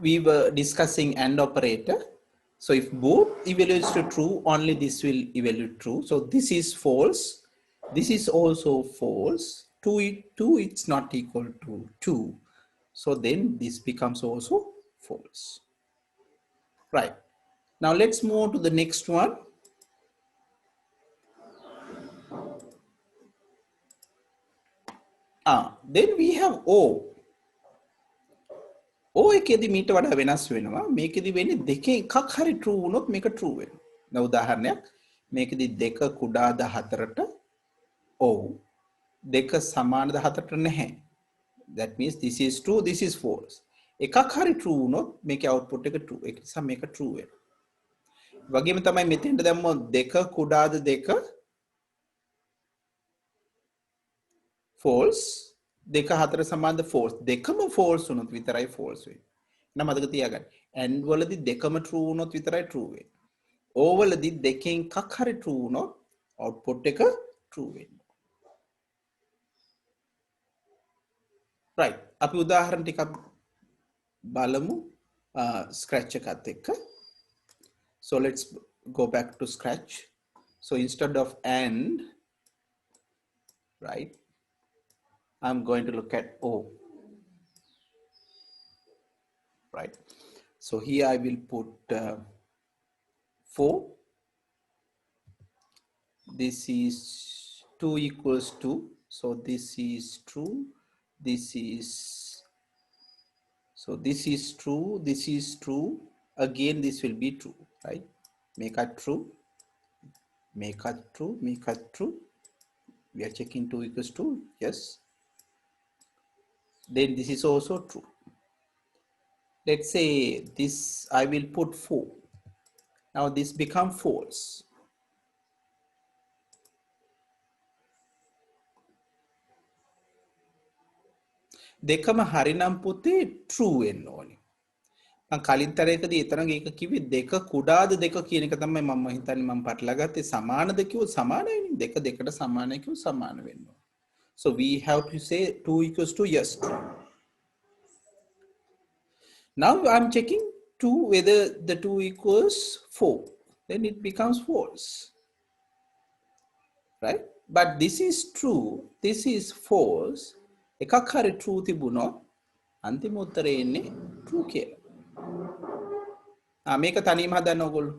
we were discussing AND operator. So if both evaluates to true, only this will evaluate true. So this is false. This is also false. 2, it's not equal to 2. So then this becomes also false. Right. Now let's move to the next one. Then we have O. O එකේදී මීට වඩා වෙනස් වෙනවා. මේකෙදී වෙන්නේ දෙකේ එකක් හරි true වුණොත් මේක true වෙනවා. දැන් උදාහරණයක් මේකෙදී 2 කුඩාද 4ට ඔව් දෙක සමානද 4ට නැහැ. That means this is true, this is false. එකක් හරි true වුණොත් මේකේ output එක true. ඒක නිසා මේක true වෙනවා. වගේම තමයි මෙතෙන්ට දැම්මොත් 2 කුඩාද 2 false, 2 4 සමානද false. දෙකම false වුණොත් විතරයි false වෙන්නේ. එහෙනම් මතක තියාගන්න. and වලදී දෙකම true වුණොත් විතරයි true වෙන්නේ. O වලදී දෙකෙන් එකක් හරි true වුණොත් output එක true වෙනවා. right. අපි උදාහරණ ටිකක් බලමු scratch එකත් එක්ක. So let's go back to scratch. So instead of and, right, I'm going to look at O. Right. So here I will put 4. This is 2 equals 2. So this is true. This is, so this is true. This is true. Again, this will be true, right? Make it true. Make it true. Make it true. We are checking 2 equals 2. Yes. Then this is also true. Let's say this, I will put 4. Now this become false. දෙකම හරිනම් පුතේ true වෙන්න ඕනේ. මම කලින් තරයකදී එතරම් එක කිව්වේ දෙක කුඩාද දෙක කියන එක තමයි මම හිතන්නේ මම පටලලා ගත්තේ. සමානද කිව්වොත් සමානයිනේ. දෙක දෙකට සමානයි කිව්වොත් සමාන වෙන්න ඕනේ. So we have to say 2 equals to yes. Now I'm checking 2 whether the 2 equals 4. Then it becomes false. Right? But this is true. This is false. එකක් හරි true තිබුණොත් අන්තිම උත්තරේ එන්නේ true කියලා. මේක තනියම හදන්න ඕගොල්ලෝ.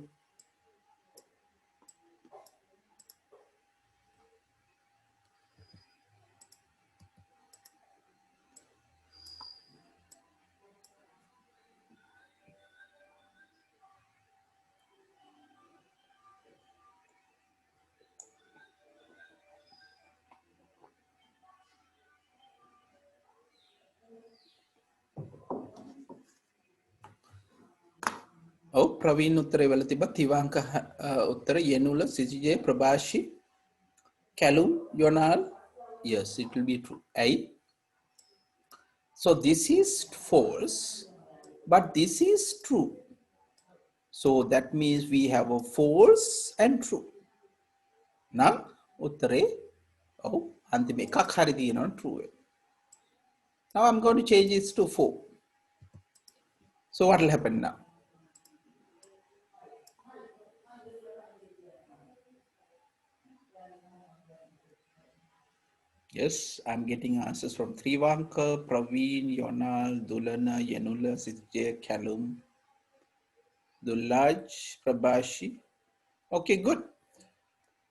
ඔව් ප්‍රවීන් උත්තරේ වල තිබ්බා තිවාංක උත්තර යනුල සිජේ ප්‍රභාෂි Kalum යොනාල්. Yes, it will be true. ඇයි? So this is false, but this is true. So that means we have a false and true. නම් උත්තරේ ඔව් අන්තිම එකක් හරි තියෙනවා true. Now I'm going to change this to 4. So what will happen now? Yes, I'm getting answers from Trivanka, Praveen, Yonal, Dulana, Yanula, Sijay, Kalum, Dulaj, Prabhashi. Okay, good.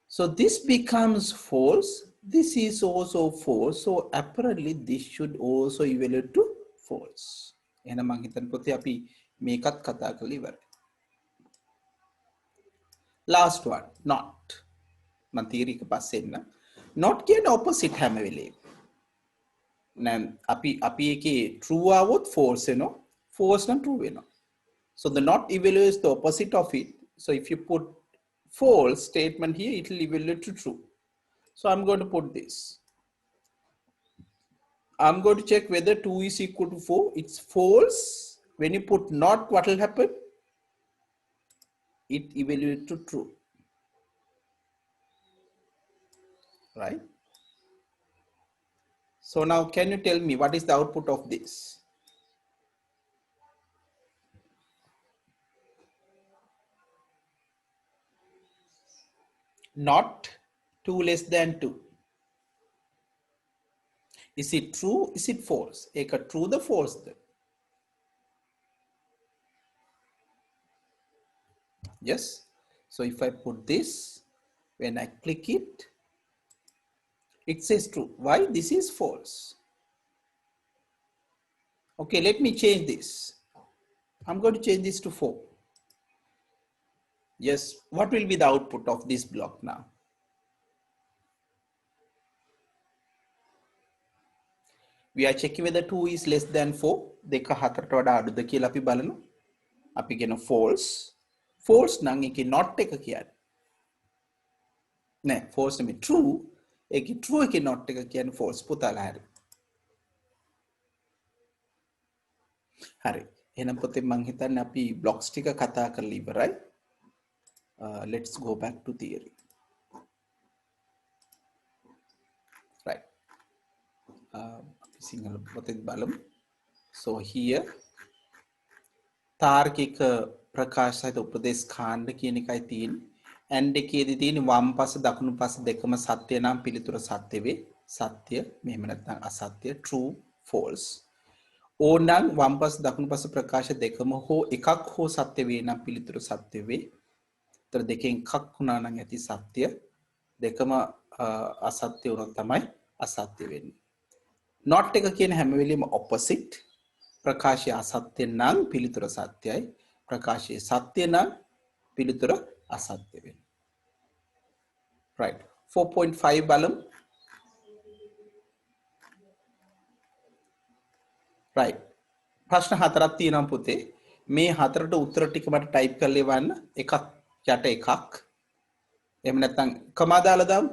So this becomes false. This is also false. So apparently this should also evaluate to false. එහෙනම් මං හිතන පොතේ අපි මේකත් කතා කරලා ඉවරයි. Last one, not. මං theory එක පස්සේ එන්න. Not කියන opposite හැම වෙලේම. නම් අපි එකේ true આવොත් false වෙනවා. False නම් true වෙනවා. So the not evaluates the opposite of it. So if you put false statement here, it will evaluate to true. So I'm going to put this. I'm going to check whether 2 is equal to 4. It's false. When you put not, what will happen? It evaluates to true. Right? So now can you tell me what is the output of this? not 2 less than 2. Is it true? Is it false? Eka true the false the? Yes. So if I put this, when I click it, it says true. Why? This is false. Okay, let me change this. I'm going to change this to 4. Yes. What will be the output of this block now? We are checking whether 2 is less than 4. දෙක හතරට වඩා අඩුද කියලා අපි බලනවා. අපි කියන false. False නම් ඒකේ not එක කියන්නේ. නෑ false නෙමෙයි true. ඒකේ true එකේ not එක කියන්නේ false පුතාලා හරි. හරි. එහෙනම් පොතේ මං හිතන්නේ අපි blocks ටික කතා කරලා ඉවරයි. Let's go back to theory. Right. Sinhala පොතේ බලමු. So here තාර්කික ප්‍රකාශ සහිත උපදේශ කාණ්ඩ කියන එකයි තියෙන්නේ. and එකේදී තියෙන වම් පස දකුණු පස දෙකම සත්‍ය නම් පිළිතුර සත්‍ය වේ. සත්‍ය මෙහෙම නැත්නම් අසත්‍ය true false. ඕනම් වම් පස දකුණු පස ප්‍රකාශ දෙකම හෝ එකක් හෝ සත්‍ය වේ නම් පිළිතුර සත්‍ය වේ. තර දෙකෙන් එකක් වුණා නම් ඇති සත්‍ය දෙකම අසත්‍ය වුණොත් තමයි අසත්‍ය වෙන්නේ. not එක කියන හැම වෙලෙම opposite. ප්‍රකාශය අසත්‍ය නම් පිළිතුර සත්‍යයි. ප්‍රකාශය සත්‍ය නම් පිළිතුර අසත්‍ය වෙනවා. right 4.5 බලමු. right ප්‍රශ්න හතරක් තියෙනවා පුතේ. මේ හතරට උත්තර ටික මට ටයිප් කරලා එවන්න. එකක් යට එකක්. එහෙම නැත්නම් කමා දාලා දාමු.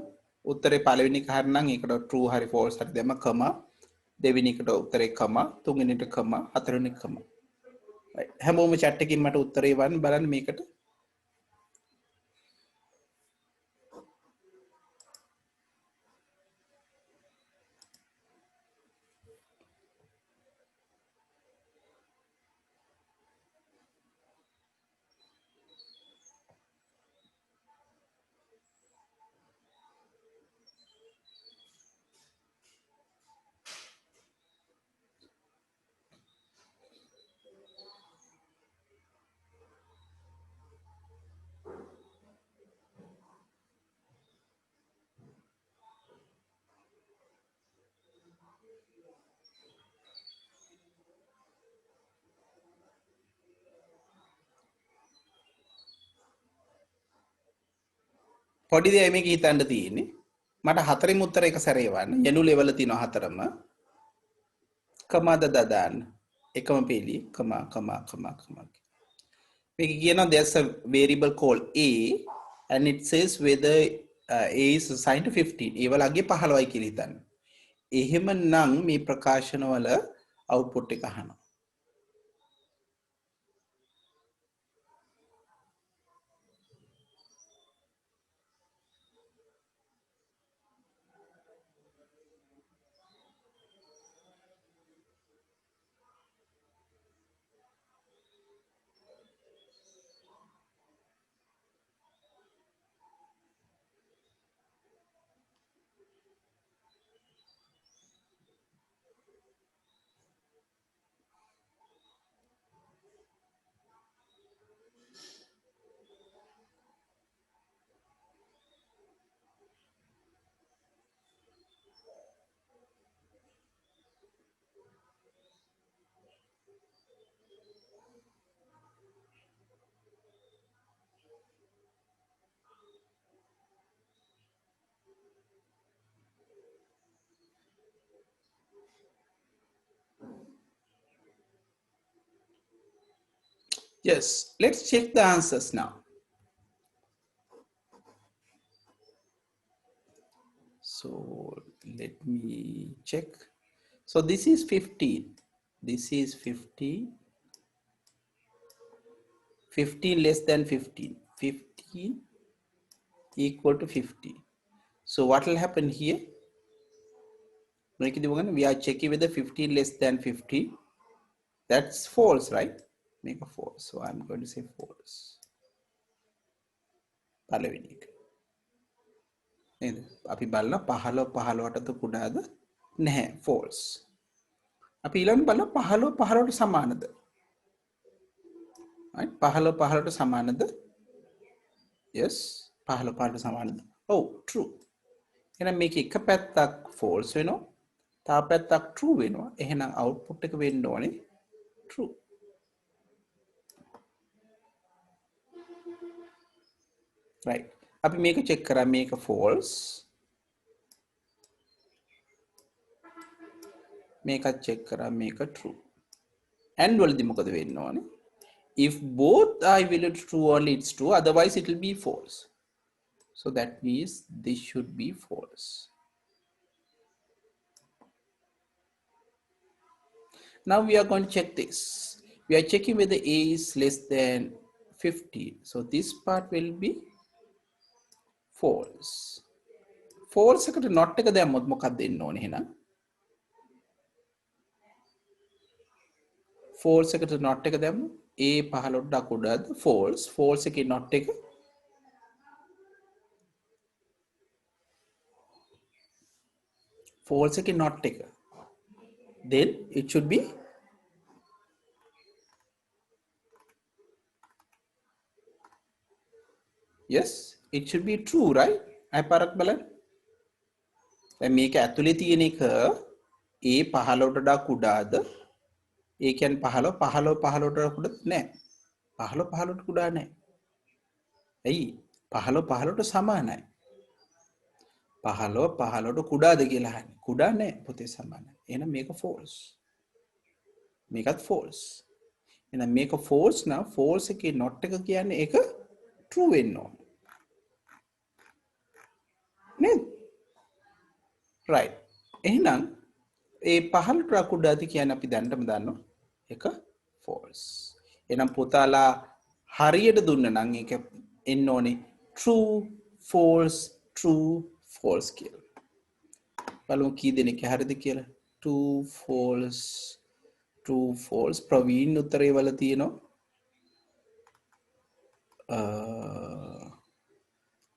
උත්තරේ පළවෙනි එක හරි නම් ඒකට true හරි false හරි දැම්ම කමා. දෙවෙනි එකට උත්තරේ කමා. තුන්වෙනි එකට කමා. හතරවෙනි එක කමා. right හැමෝම chat එකකින් මට උත්තරේ එවන්න බලන්න මේකට. පොඩි දෙයක් මේක හිතන්න තියෙන්නේ. මට හතරෙම උත්තර එක සැරේ එවන්න. යනු ලෙවල තියෙනවා හතරම. කමාද දාන්න. එකම පෙළිය කමා. මේක කියනවා there's a variable called a and it says whether a is assigned to 15. ඒ වලගේ 15යි කියලා හිතන්න. එහෙම නම් මේ ප්‍රකාශන වල output එක අහනවා. Yes, let's check the answers now. So let me check. So this is 15. This is 15. 15 less than 15. 15 equal to 50. So what will happen here? We are checking whether 15 less than 50. That's false, right? Make a false. So I'm going to say false. නේද? අපි බලන 15 15ටද කුඩාද නැහැ false. අපි ඊළඟ බලන 15 15ට සමානද? right 15 15ට සමානද? yes 15 15ට සමානද? ඔව් true. එහෙනම් මේක එක පැත්තක් false වෙනවා. තව පැත්තක් true වෙනවා. එහෙනම් output එක වෙන්න ඕනේ true. right. අපි මේක check කරා මේක false. මේකත් check කරා මේක true. and වලදී මොකද වෙන්න ඕනේ? if both are evaluated true only it's true, otherwise it will be false. So that means this should be false. Now we are going to check this. We are checking whether a is less than 15. So this part will be false. False එකට not එක දැම්මොත් මොකක්ද දෙන්න ඕනේ එහෙනම්? false එකට not එක දැම්මොත් a 15ට අකුඩාද false. false එකේ not එක false එකේ not එක. Then it should be yes, it should be true, right? අය පාරක් බලන්න. දැන් මේක ඇතුලේ තියෙන එක a 15ට වඩා කුඩාද? ඒ කියන්නේ 15 15 15ට කුඩා නෑ. 15 15ට කුඩා නෑ. ඇයි? 15 15ට සමානයි. 15 15ට කුඩාද කියලා අහන්නේ. කුඩා නෑ පුතේ සමානයි. එහෙනම් මේක false. මේකත් false. එහෙනම් මේක false නම් false එකේ not එක කියන්නේ ඒක true වෙන්න ඕන. නේද? right. එහෙනම් ඒ 15ට කුඩාද කියන්නේ අපි දැන්නම දන්නවා. ඒක false. එහෙනම් පුතාලා හරියට දුන්න නම් ඒක එන්න ඕනේ true false true false කියලා. බලමු කී දෙනෙක් හරිද කියලා. true false true false Praveen උත්තරේ වල තියෙනවා.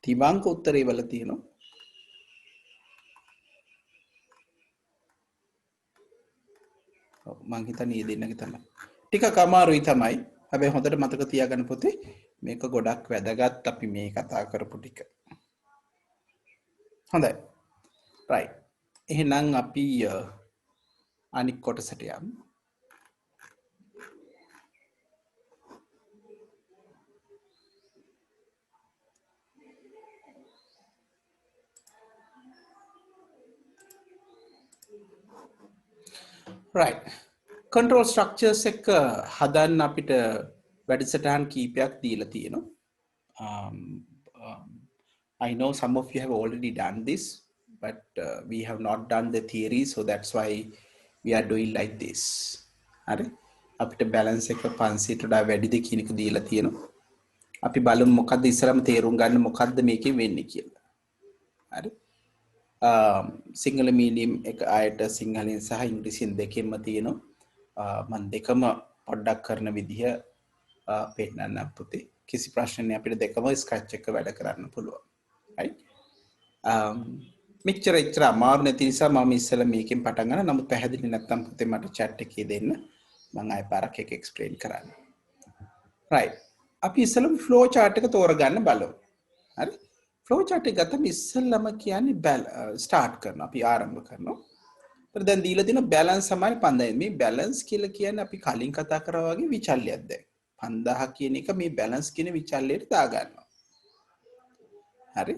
තිබංක උත්තරේ වල තියෙනවා. මං හිතන්නේ මේ දෙන්නගේ තමයි. ටිකක් අමාරුයි තමයි. හැබැයි හොඳට මතක තියාගන්න පුතේ මේක ගොඩක් වැදගත් අපි මේ කතා කරපු ටික. හොඳයි. right. එහෙනම් අපි අනික් කොටසට යමු. right. control structures එක හදන්න අපිට වැඩසටහන් කීපයක් දීලා තියෙනවා. I know some of you have already done this, but we have not done the theory, so that's why we are doing like this. හරි. අපිට balance එක 500ට වඩා වැඩිද කියන එක දීලා තියෙනවා. අපි බලමු මොකද්ද ඉස්සරම තේරුම් ගන්න මොකද්ද මේකෙන් වෙන්නේ කියලා. හරි. සිංහල මීඩියම් එක ආයත සිංහලෙන් සහ ඉංග්‍රීසියෙන් දෙකෙන්ම තියෙනවා. මම දෙකම පොඩ්ඩක් කරන විදිහ පෙන්නන්න පුතේ. කිසි ප්‍රශ්නයක් අපිට දෙකම ස්ක්‍රැච් එක වැඩ කරන්න පුළුවන්. right? මෙච්චර අමාරු නැති නිසා මම ඉස්සෙල්ලා මේකෙන් පටන් ගන්න. නමුත් පැහැදිලි නැත්නම් පුතේ මට chat එකේ දෙන්න. මම ආයෙ පාරක් එක explain කරන්න. right. අපි ඉස්සෙල්ලාම flow chart එක තෝරගන්න බලමු. හරි? flow chart එක ගත්තම ඉස්සෙල්ලාම කියන්නේ start කරනවා. අපි ආරම්භ කරනවා. ඊට දැන් දීලා තියෙන balance සමාන 5000. මේ balance කියලා කියන්නේ අපි කලින් කතා කරා වගේ විචල්‍යයක් දැන්. 5000 කියන එක මේ balance කියන විචල්‍යයට දා ගන්නවා. හරි?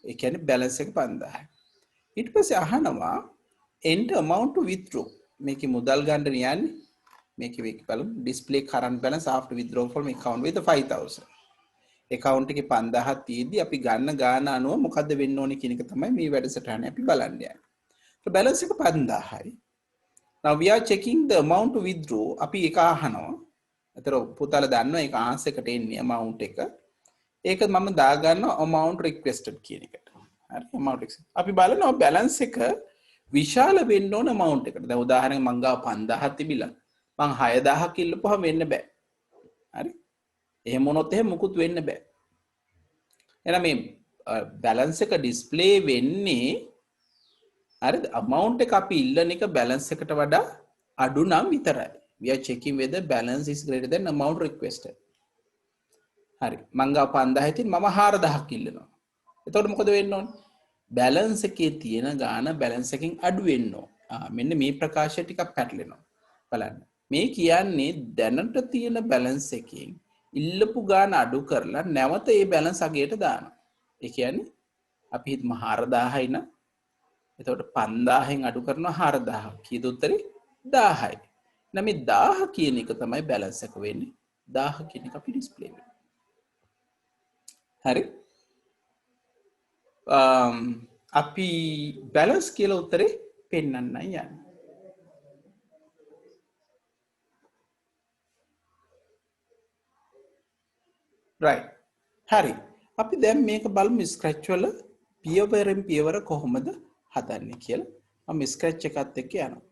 ඒ කියන්නේ balance එක 5000යි. ඊට පස්සේ අහනවා enter amount to withdraw. මේකේ මුදල් ගන්න යන්නේ මේකේ බලමු display current balance after withdrawal from account with 5000. account එකේ 5000ක් තියෙද්දි අපි ගන්න ගාන අනුව මොකද්ද වෙන්න ඕනේ කියන එක තමයි මේ වැඩසටහනේ අපි බලන්න යන්නේ. so balance එක 5000යි. now we are checking the amount to withdraw. අපි ඒක අහනවා. අතර පුතාලා දන්නවා ඒක answer එකට එන්නේ amount එක. ඒක මම දා ගන්නවා amount requested කියන එකට. හරි amount requested. අපි බලනවා balance එක විශාල වෙන්න ඕන amount එකට. දැන් උදාහරණයක් මං ගාව 5000ක් තිබිලා මං 6000ක් ඉල්ලපුවම වෙන්න බෑ. හරි? එහෙම වුණොත් එහෙම මුකුත් වෙන්න බෑ. එහෙනම් මේ balance එක display වෙන්නේ හරිද amount එක අපි ඉල්ලන එක balance එකට වඩා අඩු නම් විතරයි. We are checking whether balance is greater than amount requested. හරි. මං ගාව 5000 තියෙන මම 4000ක් ඉල්ලනවා. එතකොට මොකද වෙන්න ඕනේ? balance එකේ තියෙන ගාන balance එකෙන් අඩු වෙන්න ඕන. මෙන්න මේ ප්‍රකාශය ටිකක් පැටලෙනවා. බලන්න. මේ කියන්නේ දැනට තියෙන balance එකෙන් ඉල්ලපු ගාන අඩු කරලා නැවත ඒ balance අගයට දානවා. ඒ කියන්නේ අපි හිතමු 4000යි නම් එතකොට 5000න් අඩු කරනවා 4000. කීයද උත්තරේ? 1000යි. නම් මේ 1000 කියන එක තමයි balance එක වෙන්නේ. 1000 කියන එක අපි display වෙන්නේ. හරි? අපි balance කියලා උත්තරේ පෙන්නන්නයි යන්නේ. right. හරි. අපි දැන් මේක බලමු scratch වල පියවරෙන් පියවර කොහොමද හදන්නේ කියලා. මම scratch එකත් එක්ක යනවා.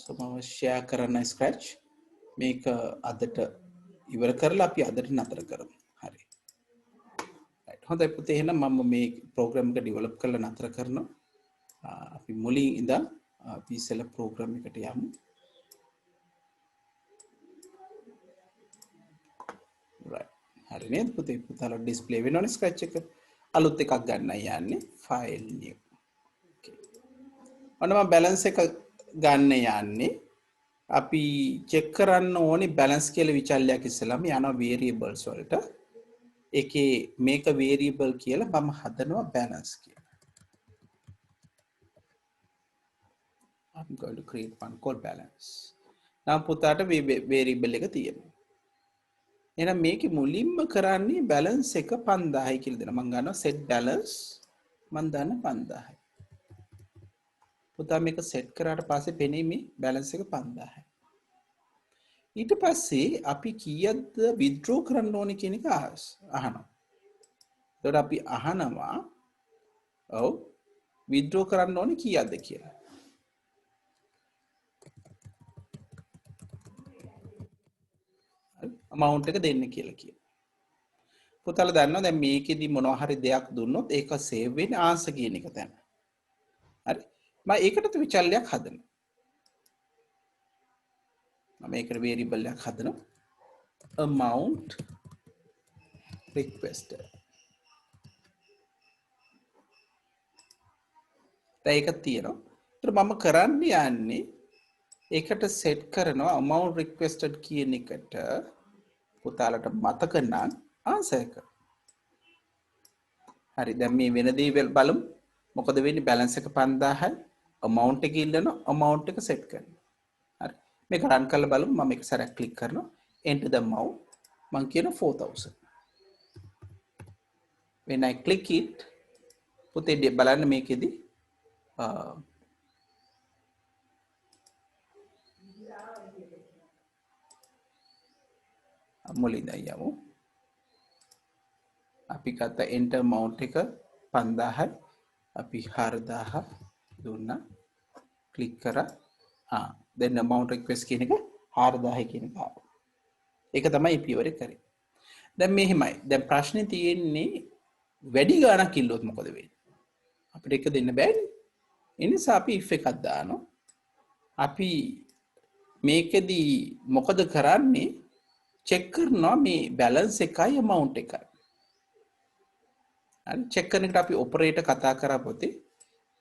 so මම share කරන scratch මේක අදට ඉවර කරලා අපි අදට නතර කරමු. හරි. right. හොඳයි පුතේ එහෙනම් මම මේ program එක develop කරලා නතර කරනවා. අපි මුලින් ඉඳන් අපි ඉස්සෙල්ලා program එකට යමු. right. හරි නේද පුතේ? පුතාලා display වෙනවනේ scratch එක. අලුත් එකක් ගන්නයි යන්නේ file new. okay. ඔන්න මම balance එක ගන්න යන්නේ. අපි check කරන්න ඕනේ balance කියලා විචල්යක් ඉස්සෙල්ලාම යනවා variables වලට. ඒකේ මේක variable කියලා මම හදනවා balance කියලා. I'm going to create one called balance. නම් පුතාට variable එක තියෙනවා. එහෙනම් මේකේ මුලින්ම කරන්නේ balance එක 5000යි කියලා දෙනවා. මම ගන්නවා set balance මම දාන්න 5000යි. පුතා මේක set කරාට පස්සේ පෙනේ මේ balance එක 5000යි. ඊට පස්සේ අපි කීයක්ද withdraw කරන්න ඕනේ කියන එක අහනවා. එතකොට අපි අහනවා ඔව් withdraw කරන්න ඕනේ කීයක්ද කියලා. amount එක දෙන්න කියලා කියනවා. පුතාලා දන්නවා දැන් මේකෙදි මොනවා හරි දෙයක් දුන්නොත් ඒක save වෙන්නේ answer කියන එක තැන. හරි. මම ඒකටත් විචල්යක් හදනවා. මම ඒකට variable එකක් හදනවා. amount requested. දැන් ඒක තියෙනවා. ඒතර මම කරන්න යන්නේ ඒකට set කරනවා amount requested කියන එකට පුතාලට මතක නම් answer එක. හරි දැන් මේ වෙන දේ බලමු. මොකද වෙන්නේ balance එක 5000යි amount එක ඉල්ලනවා amount එක set කරනවා. හරි මේක run කරලා බලමු. මම එක සැරයක් click කරනවා enter the amount මම කියන 4000. when I click it පුතේ බලන්න මේකෙදි මුලින්ද යමු. අපි ගත්ත enter amount එක 5000යි අපි 4000 දුන්නා click කරා then amount request කියන එක 4000 කියන එක ආවා. ඒක තමයි පියවරේ කරේ. දැන් මෙහෙමයි. දැන් ප්‍රශ්නේ තියෙන්නේ වැඩි ගාණක් ඉල්ලුවොත් මොකද වෙන්නේ? අපිට එක දෙන්න බෑනේ. ඒ නිසා අපි if එකක් දානවා. අපි මේකෙදි මොකද කරන්නේ? check කරනවා මේ balance එකයි amount එකයි. හරි check කරන එකට අපි operator කතා කරා පොතේ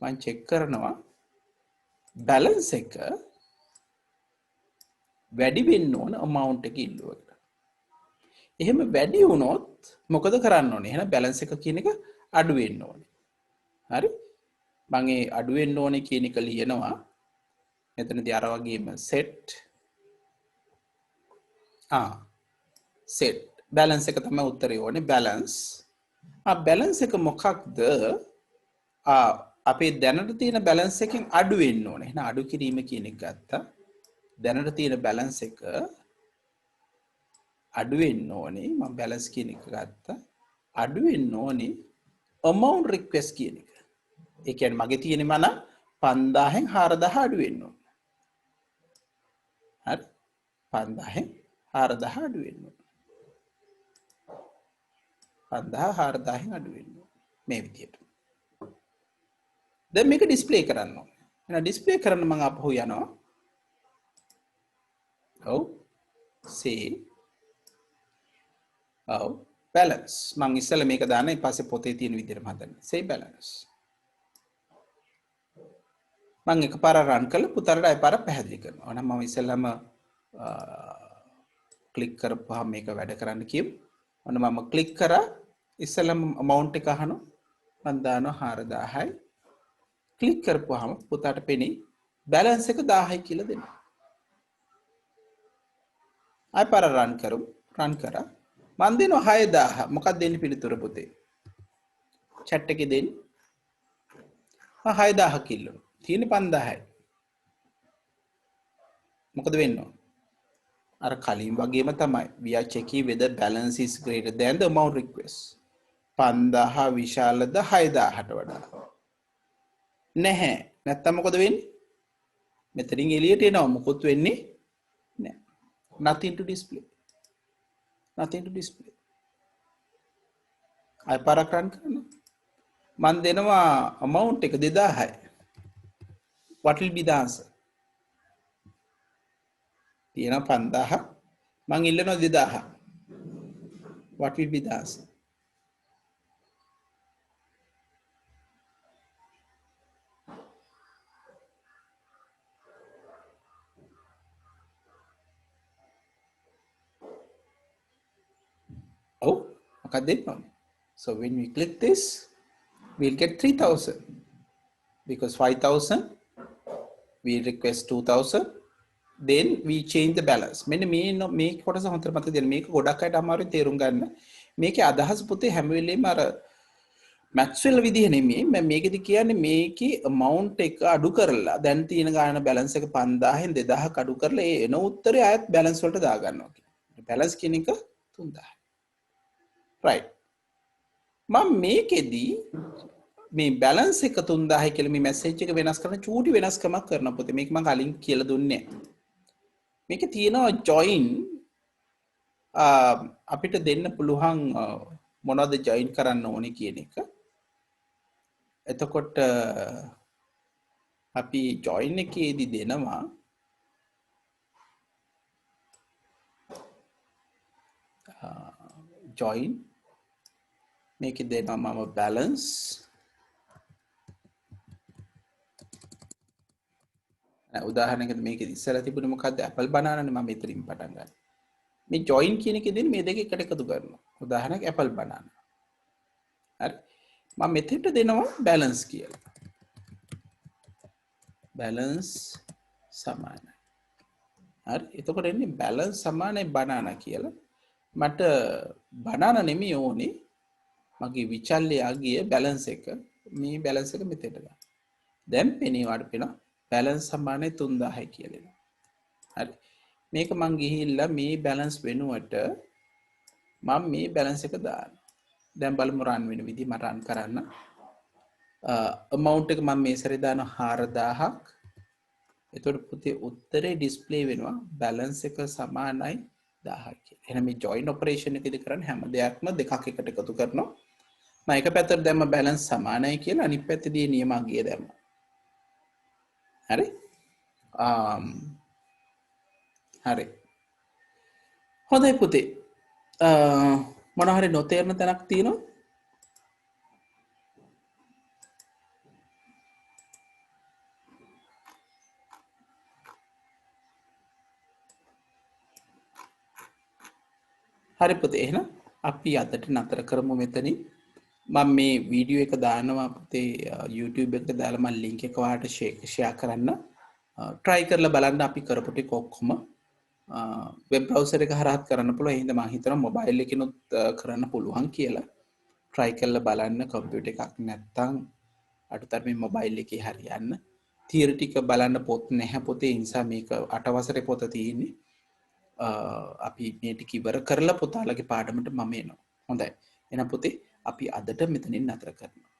මම check කරනවා balance එක වැඩි වෙන්න ඕන amount එක ඉල්ලුවකට. එහෙම වැඩි වුණොත් මොකද කරන්න ඕනේ? එහෙනම් balance එක කියන එක අඩු වෙන්න ඕනේ. හරි? මම ඒ අඩු වෙන්න ඕනේ කියන එක ලියනවා. මෙතනදී අර වගේම set set balance එක තමයි උත්තරේ ඕනේ balance. balance එක මොකක්ද? අපේ දැනට තියෙන balance එකෙන් අඩු වෙන්න ඕනේ. එහෙනම් අඩු කිරීම කියන එක ගත්තා. දැනට තියෙන balance එක අඩු වෙන්න ඕනේ. මම balance කියන එක ගත්තා. අඩු වෙන්න ඕනේ amount request කියන එක. ඒ කියන්නේ මගේ තියෙන මන 5000න් 4000 අඩු වෙන්න ඕනේ. හරි? 5000න් 4000 අඩු වෙන්න ඕනේ. 5000 4000 අඩු වෙනවා මේ විදියට. දැන් මේක ඩිස්ප්ලේ කරන්න ඕනේ. එහෙනම් ඩිස්ප්ලේ කරන්න මම අපහු යනවා. ඔව් see ඔව් balance මම ඉස්සෙල්ලා මේක දාන්න ඊපස්සේ පොතේ තියෙන විදිහටම හදන්න. say balance මම එකපාර රන් කරලා පුතාලට අයපාර පැහැදිලි කරනවා. එහෙනම් මම ඉස්සෙල්ලාම ක්ලික් කරපුවාම මේක වැඩ කරන්න කියමු. ඔන්න මම ක්ලික් කරා ඉස්සෙල්ලාම amount එක අහනවා. මම දානවා 4000යි. ක්ලික් කරපුවාම පුතාට පෙනේ balance එක 1000යි කියලා දෙනවා. අයපාර රන් කරමු. රන් කරා මම දෙනවා 6000. මොකක්ද දෙන්නේ පිළිතුර පුතේ? chat එකේ දෙන්නේ 6000 කිල්ලෝ. තියෙන්නේ 5000යි. මොකද වෙන්නේ? අර කලින් වගේම තමයි. We are checking whether balance is greater than the amount request. 5000 විශාලද 6000ට වඩා? නැහැ. නැත්තම් මොකද වෙන්නේ? මෙතනින් එළියට එනවා. මොකොත් වෙන්නේ නැහැ. Nothing to display. Nothing to display. අයපාරක් රන් කරනවා. මම දෙනවා amount එක 2000යි. What will be the answer? තියෙනවා 5000 මං ඉල්ලනවා 2000. What will be the answer? Oh, මොකක්ද දෙන්නේ? So when we click this, we'll get 3000 because 5000 we request 2000. Then we change the balance. මෙන්න මේ කොටස හොඳට මතක තියාගන්න. මේක ගොඩක් අයට අමාරුයි තේරුම් ගන්න. මේකේ අදහස පුතේ හැම වෙලෙම අර මැක්ස්වෙල් විදිහ නෙමෙයි. මම මේකෙදි කියන්නේ මේකේ amount එක අඩු කරලා දැන් තියෙන ගාන balance එක 5000න් 2000ක් අඩු කරලා ඒ එන උත්තරේ ආයත් balance වලට දා ගන්නවා කියන්නේ. balance කියන එක 3000. right. මම මේකෙදි මේ balance එක 3000 කියලා මේ message එක වෙනස් කරන චූටි වෙනස්කමක් කරනවා පුතේ. මේක මම කලින් කියලා දුන්නේ නැහැ. මේක තියෙනවා join අපිට දෙන්න පුළුවන් මොනවද join කරන්න ඕනේ කියන එක. එතකොට අපි join එකේදී දෙනවා join මේකේ දෙනවා මම balance උදාහරණයකට මේක ඉස්සරහ තිබුණේ මොකද්ද apple banana නේ මම මෙතනින් පටන් ගන්න. මේ join කියන එකෙන් මේ දෙක එකට එකතු කරනවා. උදාහරණයක් apple banana. හරි. මම මෙතෙන්ට දෙනවා balance කියලා. balance සමානයි. හරි. එතකොට එන්නේ balance සමානයි banana කියලා. මට banana නෙමෙයි ඕනේ. මගේ විචල්්‍යයාගේ balance එක මේ balance එක මෙතෙන්ට ගන්න. දැන් පෙනේ වාට පේනවා balance සමානයි 3000යි කියලා. හරි. මේක මං ගිහිල්ලා මේ balance වෙනුවට මම මේ balance එක දාන්න. දැන් බලමු run වෙන විදිහ මම run කරන්න. amount එක මම මේ සැරේ දානවා 4000ක්. එතකොට පුතේ උත්තරේ display වෙනවා balance එක සමානයි 1000 කියලා. එහෙනම් මේ join operation එකේදී කරන්නේ හැම දෙයක්ම දෙකක් එකට එකතු කරනවා. මම එක පැත්තට දැම්ම balance සමානයි කියලා අනිත් පැත්තේදී නියමාගිය දැම්මා. හරි හරි හොඳයි පුතේ මොන හරි නොතේරෙන තැනක් තියෙනවා හරි පුතේ එහෙනම් අපි අදට නතර කරමු මෙතනින් මම මේ වීඩියෝ එක දානවා පුතේ YouTube එකට දාලා මම link එක ඔයාලට share කරන්න try කරලා බලන්න අපි කරපු ටික ඔක්කොම web browser එක හරහාත් කරන්න පුළුවන්. එහෙනම් මම හිතනවා mobile එකකිනුත් කරන්න පුළුවන් කියලා. try කරලා බලන්න computer එකක් නැත්තම් අටතරමේ mobile එකේ හරියන්න. theoretic බලන්න පොත් නැහැ පොතේ. ඒ නිසා මේක 8 වසරේ පොත තියෙන්නේ. අපි මේ ටික ඉවර කරලා පුතාලගේ පාඩමට මම එනවා. හොඳයි. එහෙනම් පුතේ අපි අදට මෙතනින් නතර කරනවා.